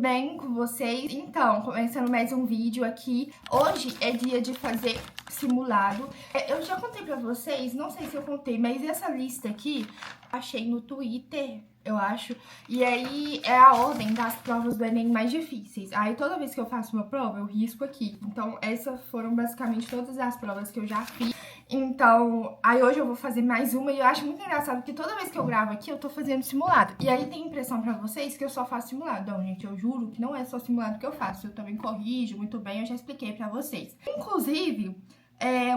bem com vocês? Então, começando mais um vídeo aqui. Hoje é dia de fazer simulado. Eu já contei pra vocês, não sei se eu contei, mas essa lista aqui, achei no Twitter, eu acho. E aí é a ordem das provas do Enem mais difíceis. Aí toda vez que eu faço uma prova, eu risco aqui. Então, essas foram basicamente todas as provas que eu já fiz. Então, aí hoje eu vou fazer mais uma e eu acho muito engraçado porque toda vez que eu gravo aqui, eu tô fazendo simulado. E aí tem impressão pra vocês que eu só faço simulado. Não, gente, eu juro que não é só simulado que eu faço. Eu também corrijo muito bem, eu já expliquei pra vocês. Inclusive,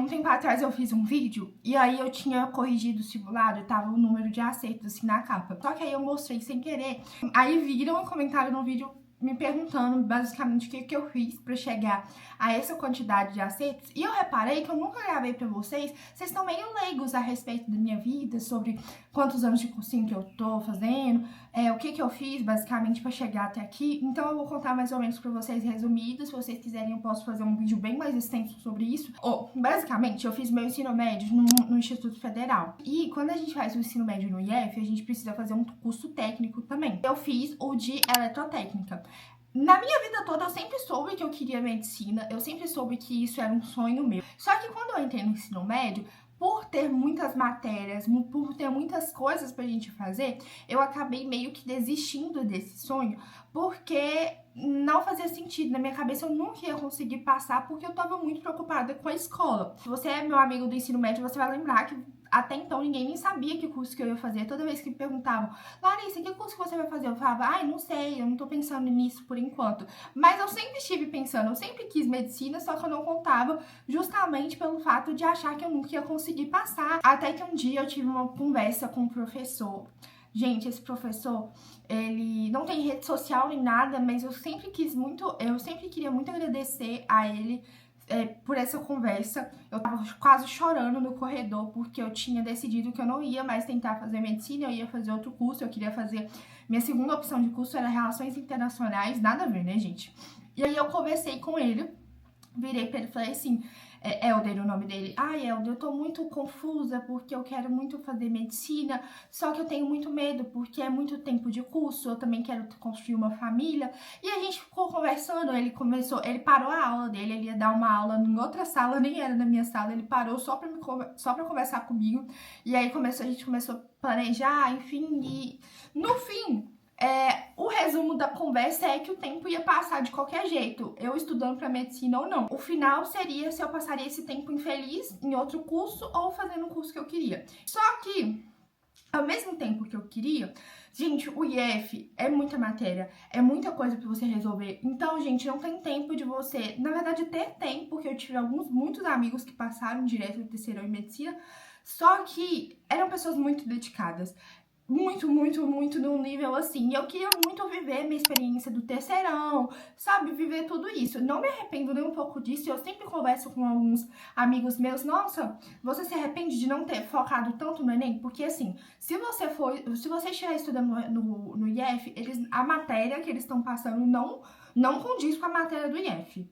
um tempo atrás eu fiz um vídeo e aí eu tinha corrigido o simulado e tava o número de acertos assim na capa. Só que aí eu mostrei sem querer. Aí viram e comentaram no vídeo me perguntando basicamente o que eu fiz pra chegar a essa quantidade de acertos. E eu reparei que eu nunca gravei pra vocês. Vocês estão meio leigos a respeito da minha vida, sobre quantos anos de cursinho que eu tô fazendo, o que eu fiz basicamente pra chegar até aqui. Então eu vou contar mais ou menos pra vocês resumido. Se vocês quiserem eu posso fazer um vídeo bem mais extenso sobre isso. Basicamente eu fiz meu ensino médio no Instituto Federal. E quando a gente faz o ensino médio no IF, a gente precisa fazer um curso técnico também. Eu fiz o de eletrotécnica. Na minha vida toda, eu sempre soube que eu queria medicina, eu sempre soube que isso era um sonho meu. Só que quando eu entrei no ensino médio, por ter muitas matérias, por ter muitas coisas pra gente fazer, eu acabei meio que desistindo desse sonho, porque não fazia sentido. Na minha cabeça, eu nunca ia conseguir passar, porque eu tava muito preocupada com a escola. Se você é meu amigo do ensino médio, você vai lembrar que até então ninguém nem sabia que curso que eu ia fazer. Toda vez que me perguntavam, Larissa, que curso que você vai fazer? Eu falava, ai, não sei, eu não tô pensando nisso por enquanto. Mas eu sempre estive pensando, eu sempre quis medicina, só que eu não contava justamente pelo fato de achar que eu nunca ia conseguir passar. Até que um dia eu tive uma conversa com um professor. Gente, esse professor, ele não tem rede social nem nada, mas eu sempre queria muito agradecer a ele por essa conversa. Eu tava quase chorando no corredor, porque eu tinha decidido que eu não ia mais tentar fazer medicina, eu ia fazer outro curso, eu queria fazer... Minha segunda opção de curso era Relações Internacionais, nada a ver, né, gente? E aí eu conversei com ele, virei pra ele e falei assim... Helder, o nome dele. Ai, Helder, eu tô muito confusa porque eu quero muito fazer medicina, só que eu tenho muito medo porque é muito tempo de curso, eu também quero construir uma família. E a gente ficou conversando, ele parou a aula dele, ele ia dar uma aula em outra sala, nem era na minha sala, ele parou só pra conversar comigo. E aí a gente começou a planejar, enfim, e no fim... o resumo da conversa é que o tempo ia passar de qualquer jeito, eu estudando pra medicina ou não. O final seria se eu passaria esse tempo infeliz em outro curso ou fazendo o curso que eu queria. Só que, ao mesmo tempo que eu queria, gente, o IF é muita matéria, é muita coisa pra você resolver. Então, gente, não tem tempo de você... Na verdade, tem, porque eu tive muitos amigos que passaram direto do terceirão em medicina, só que eram pessoas muito dedicadas. Muito num nível assim. E eu queria muito viver minha experiência do terceirão, sabe? Viver tudo isso. Não me arrependo nem um pouco disso. Eu sempre converso com alguns amigos meus. Nossa, você se arrepende de não ter focado tanto no Enem? Porque assim, se você estiver estudando no IF, a matéria que eles estão passando não condiz com a matéria do IF.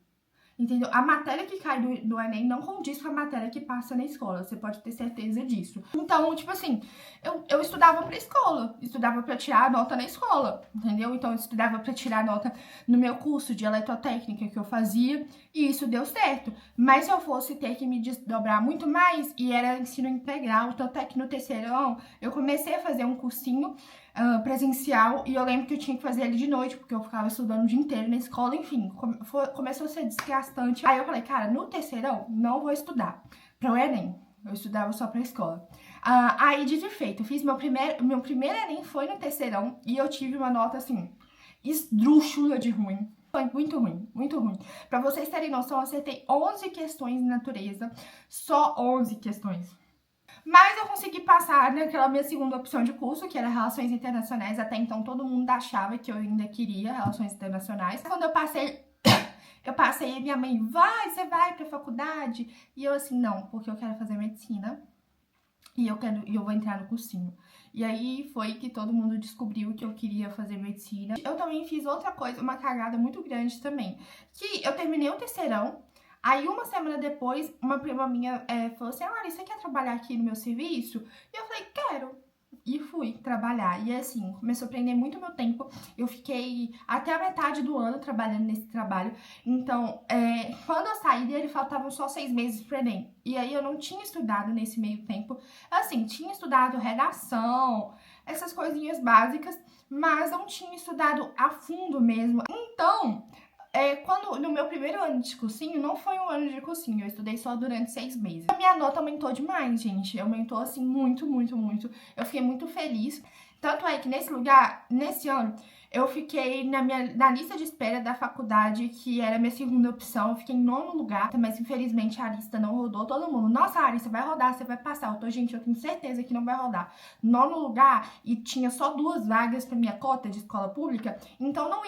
Entendeu? A matéria que cai do Enem não condiz com a matéria que passa na escola, você pode ter certeza disso. Então, tipo assim, eu estudava pra escola, estudava pra tirar nota na escola, entendeu? Então, eu estudava pra tirar nota no meu curso de eletrotécnica que eu fazia, e isso deu certo. Mas se eu fosse ter que me desdobrar muito mais, e era ensino integral, tanto é que no terceirão eu comecei a fazer um cursinho presencial, e eu lembro que eu tinha que fazer ele de noite, porque eu ficava estudando o dia inteiro na escola, enfim, começou a ser desgastante. Aí eu falei, cara, no terceirão, não vou estudar pra o Enem, eu estudava só pra escola. Aí, dito e feito, eu fiz meu primeiro Enem foi no terceirão, e eu tive uma nota, assim, esdrúxula de ruim. Foi muito ruim, muito ruim. Pra vocês terem noção, eu acertei 11 questões de natureza, só 11 questões. Mas eu consegui passar naquela minha segunda opção de curso, que era Relações Internacionais. Até então todo mundo achava que eu ainda queria Relações Internacionais. Quando eu passei e minha mãe, você vai pra faculdade? E eu assim, não, porque eu quero fazer medicina e eu vou entrar no cursinho. E aí foi que todo mundo descobriu que eu queria fazer medicina. Eu também fiz outra coisa, uma cagada muito grande também, que eu terminei o terceirão. Aí, uma semana depois, uma prima minha falou assim, Larissa, você quer trabalhar aqui no meu serviço? E eu falei, quero. e fui trabalhar. E assim, começou a prender muito meu tempo. Eu fiquei até a metade do ano trabalhando nesse trabalho. Então, quando eu saí dele, faltavam só 6 meses pro Enem. E aí eu não tinha estudado nesse meio tempo. Assim, tinha estudado redação, essas coisinhas básicas, mas não tinha estudado a fundo mesmo. Então, quando no meu primeiro ano de cursinho, não foi um ano de cursinho, eu estudei só durante 6 meses. A minha nota aumentou demais, gente. Aumentou assim muito, muito, muito. Eu fiquei muito feliz. Tanto é que nesse ano, eu fiquei na lista de espera da faculdade, que era a minha segunda opção. Eu fiquei em 9º lugar, mas infelizmente a lista não rodou. Todo mundo, nossa, Larissa, vai rodar, você vai passar. Gente, eu tenho certeza que não vai rodar. 9º lugar, e tinha só 2 vagas pra minha cota de escola pública, então não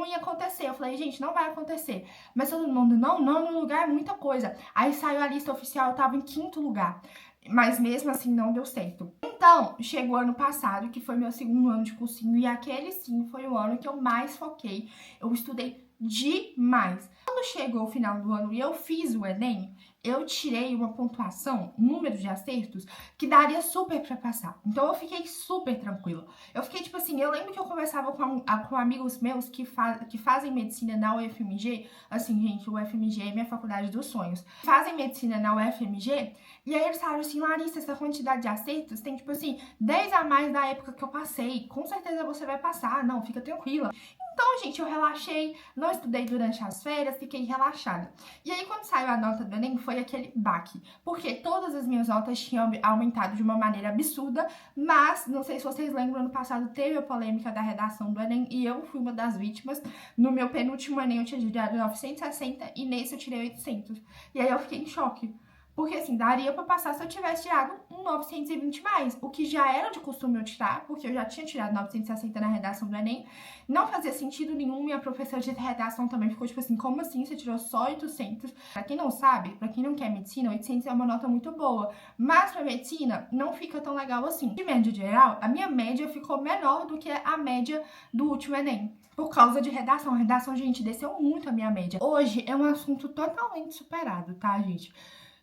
ia acontecer. Eu falei, gente, não vai acontecer. Mas todo mundo, não, 9º lugar é muita coisa. Aí saiu a lista oficial, eu tava em 5º lugar. Mas mesmo assim não deu certo. Então, chegou ano passado, que foi meu segundo ano de cursinho, e aquele sim foi o ano que eu mais foquei. Eu estudei demais. Quando chegou o final do ano e eu fiz o Enem, eu tirei uma pontuação, um número de acertos, que daria super pra passar. Então eu fiquei super tranquila. Eu fiquei tipo assim, eu lembro que eu conversava com amigos meus que fazem medicina na UFMG. Assim, gente, o UFMG é minha faculdade dos sonhos. Fazem medicina na UFMG, e aí eles falaram assim, Larissa, essa quantidade de acertos tem tipo assim, 10 a mais da época que eu passei. Com certeza você vai passar, não, fica tranquila. Então, gente, eu relaxei, não estudei durante as férias, fiquei relaxada. E aí, quando saiu a nota do Enem, foi aquele baque, porque todas as minhas notas tinham aumentado de uma maneira absurda, mas, não sei se vocês lembram, ano passado teve a polêmica da redação do Enem, e eu fui uma das vítimas. No meu penúltimo Enem eu tinha tirado 960, e nesse eu tirei 800. E aí eu fiquei em choque. Porque, assim, daria pra passar se eu tivesse tirado um 920 mais, o que já era de costume eu tirar, porque eu já tinha tirado 960 na redação do Enem. Não fazia sentido nenhum, minha professora de redação também ficou tipo assim, como assim você tirou só 800? Pra quem não sabe, pra quem não quer medicina, 800 é uma nota muito boa, mas pra medicina não fica tão legal assim. De média geral, a minha média ficou menor do que a média do último Enem. Por causa de redação. A redação, gente, desceu muito a minha média. Hoje é um assunto totalmente superado, tá, gente?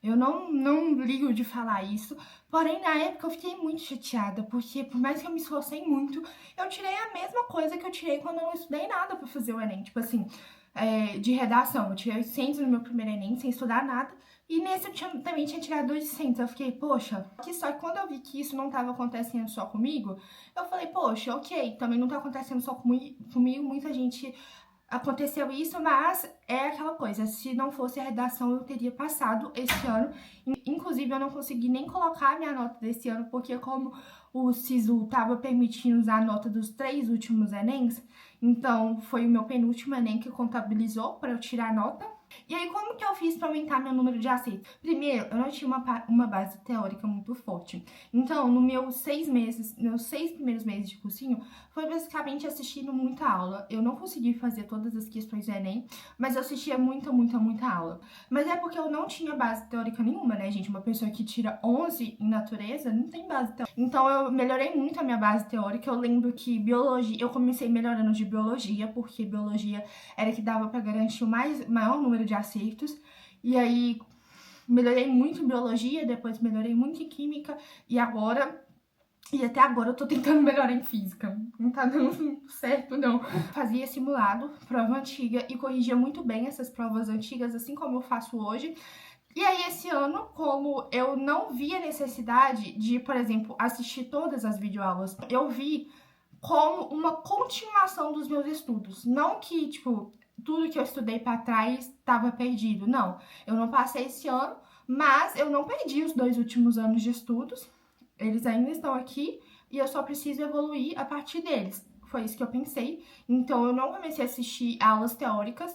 Eu não ligo de falar isso, porém na época eu fiquei muito chateada, porque por mais que eu me esforcei muito, eu tirei a mesma coisa que eu tirei quando eu não estudei nada pra fazer o Enem. Tipo assim, de redação, eu tirei 800 no meu primeiro Enem, sem estudar nada, e nesse eu também tinha tirado 800. Eu fiquei, poxa, só que quando eu vi que isso não tava acontecendo só comigo, eu falei, poxa, ok, também não tá acontecendo só comigo, muita gente... Aconteceu isso, mas é aquela coisa, se não fosse a redação eu teria passado esse ano. Inclusive eu não consegui nem colocar a minha nota desse ano, porque como o SISU estava permitindo usar a nota dos 3 últimos Enems, então foi o meu penúltimo Enem que contabilizou para eu tirar a nota. E aí, como que eu fiz para aumentar meu número de acertos? Primeiro, eu não tinha uma base teórica muito forte. Então, meus 6 primeiros meses de cursinho, foi basicamente assistindo muita aula. Eu não consegui fazer todas as questões do Enem, mas eu assistia muita aula. Mas é porque eu não tinha base teórica nenhuma, né, gente? Uma pessoa que tira 11 em natureza não tem base teórica. Então, eu melhorei muito a minha base teórica. Eu lembro que biologia, eu comecei melhorando de biologia, porque biologia era que dava para garantir o maior número de acertos, e aí melhorei muito em biologia, depois melhorei muito em química, e até agora eu tô tentando melhorar em física. Não tá dando certo, não. Fazia simulado, prova antiga, e corrigia muito bem essas provas antigas, assim como eu faço hoje. E aí, esse ano, como eu não via necessidade de, por exemplo, assistir todas as videoaulas, eu vi como uma continuação dos meus estudos. Não que, tipo, tudo que eu estudei pra trás estava perdido. Não, eu não passei esse ano, mas eu não perdi os 2 últimos anos de estudos. Eles ainda estão aqui e eu só preciso evoluir a partir deles. Foi isso que eu pensei. Então, eu não comecei a assistir aulas teóricas.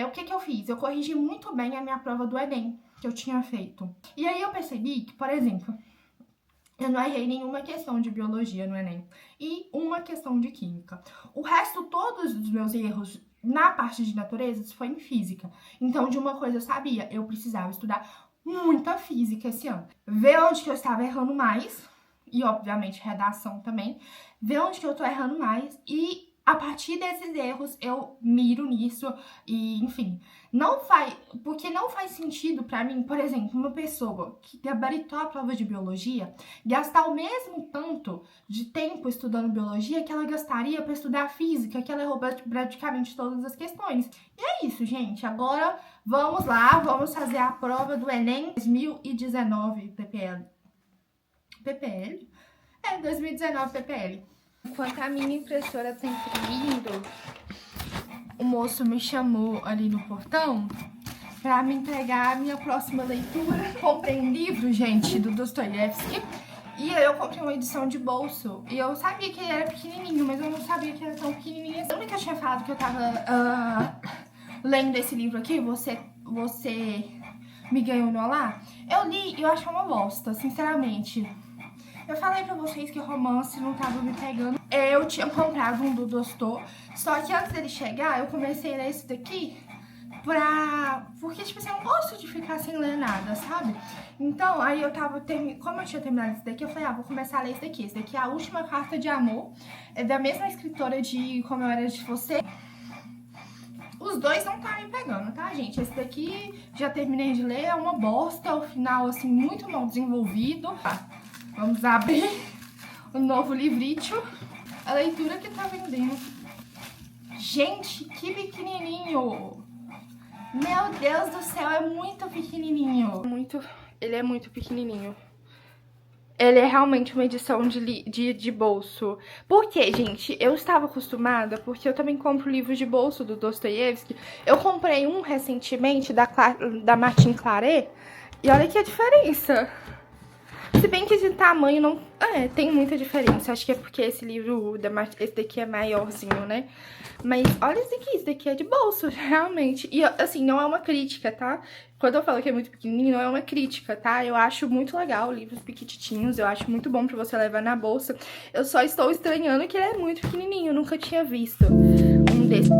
O que eu fiz? Eu corrigi muito bem a minha prova do Enem, que eu tinha feito. E aí eu percebi que, por exemplo, eu não errei nenhuma questão de biologia no Enem e uma questão de química. O resto, todos os meus erros na parte de naturezas foi em física. Então, de uma coisa eu sabia, eu precisava estudar muita física esse ano. Ver onde que eu estava errando mais, e obviamente redação também, ver onde que eu tô errando mais e A partir desses erros, eu miro nisso e, enfim, porque não faz sentido pra mim, por exemplo, uma pessoa que gabaritou a prova de biologia gastar o mesmo tanto de tempo estudando biologia que ela gastaria pra estudar física, que ela errou praticamente todas as questões. E é isso, gente. Agora, vamos lá, vamos fazer a prova do Enem 2019 PPL. PPL? 2019 PPL. Enquanto a minha impressora tá imprimindo, o moço me chamou ali no portão pra me entregar a minha próxima leitura. Comprei um livro, gente, do Dostoiévski. E eu comprei uma edição de bolso. E eu sabia que ele era pequenininho, mas eu não sabia que era tão pequenininho assim. Lembra que eu tinha falado que eu tava lendo esse livro aqui? Você me ganhou no Olá? Eu li e eu achei uma bosta, sinceramente. Eu falei pra vocês que romance não tava me pegando. Eu tinha comprado um do Dostô, só que antes dele chegar, eu comecei a ler esse daqui porque, tipo assim, eu não gosto de ficar sem ler nada, sabe? Então, aí eu tava, como eu tinha terminado esse daqui, eu falei, vou começar a ler esse daqui. Esse daqui é A Última Carta de Amor, é da mesma escritora de Como Eu Era de Você. Os dois não tá me pegando, tá, gente? Esse daqui, já terminei de ler, é uma bosta, o final, assim, muito mal desenvolvido. Vamos abrir o novo livrítio. A leitura que tá vendendo. Gente, que pequenininho! Meu Deus do céu, é muito pequenininho. Ele é muito pequenininho. Ele é realmente uma edição de bolso. Por quê, gente? Eu estava acostumada, porque eu também compro livros de bolso do Dostoiévski. Eu comprei um recentemente da Martin Claret. E olha aqui a diferença. Se bem que de tamanho não... tem muita diferença. Acho que é porque esse livro, esse daqui é maiorzinho, né? Mas olha esse daqui é de bolso, realmente. E assim, não é uma crítica, tá? Quando eu falo que é muito pequenininho, não é uma crítica, tá? Eu acho muito legal livros pequititinhos, eu acho muito bom pra você levar na bolsa. Eu só estou estranhando que ele é muito pequenininho, eu nunca tinha visto um desses.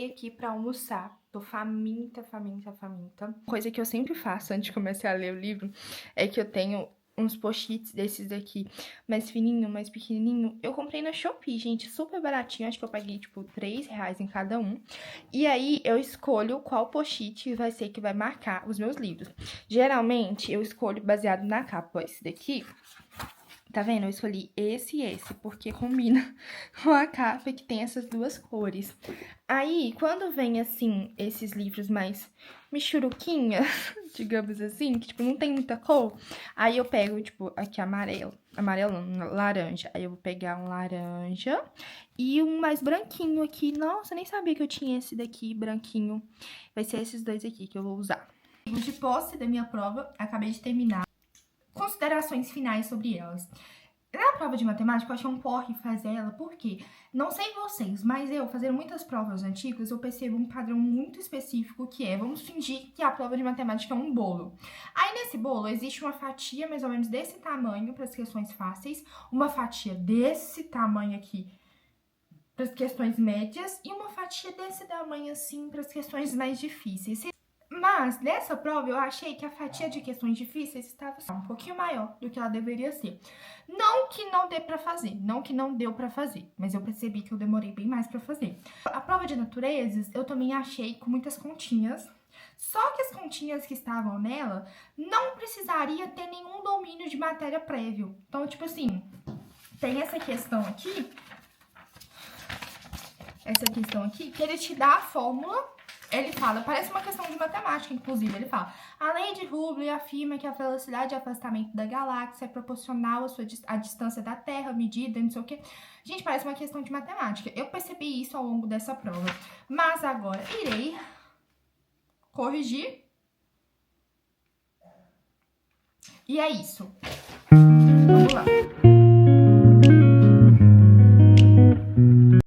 Aqui pra almoçar, tô faminta. Coisa que eu sempre faço antes de começar a ler o livro é que eu tenho uns post-its desses daqui, mais fininho, mais pequenininho. Eu comprei na Shopee, gente, super baratinho, acho que eu paguei, tipo, R$3 em cada um. E aí, eu escolho qual post-it vai ser que vai marcar os meus livros. Geralmente, eu escolho baseado na capa. Esse daqui... Tá vendo? Eu escolhi esse e esse, porque combina com a capa que tem essas duas cores. Aí, quando vem, assim, esses livros mais michuruquinha, digamos assim, que, tipo, não tem muita cor, aí eu pego, tipo, aqui amarelo não, laranja. Aí eu vou pegar um laranja e um mais branquinho aqui. Nossa, nem sabia que eu tinha esse daqui, branquinho. Vai ser esses dois aqui que eu vou usar. De posse da minha prova, acabei de terminar. Considerações finais sobre elas. Na prova de matemática, eu achei um porre fazer ela, porque, não sei vocês, mas eu, fazendo muitas provas antigas, eu percebo um padrão muito específico, que é, vamos fingir que a prova de matemática é um bolo. Aí, nesse bolo, existe uma fatia mais ou menos desse tamanho para as questões fáceis, uma fatia desse tamanho aqui para as questões médias, e uma fatia desse tamanho assim para as questões mais difíceis. Mas, nessa prova, eu achei que a fatia de questões difíceis estava um pouquinho maior do que ela deveria ser. Não que não dê pra fazer, não que não deu pra fazer, mas eu percebi que eu demorei bem mais pra fazer. A prova de naturezas, eu também achei com muitas continhas, só que as continhas que estavam nela não precisaria ter nenhum domínio de matéria prévio. Então, tipo assim, tem essa questão aqui, que ele te dá a fórmula Ele fala, parece uma questão de matemática, inclusive, ele fala: a lei de Hubble afirma que a velocidade de afastamento da galáxia é proporcional à distância da Terra, medida, não sei o quê. Gente, parece uma questão de matemática. Eu percebi isso ao longo dessa prova. Mas agora irei corrigir. E é isso. Vamos lá.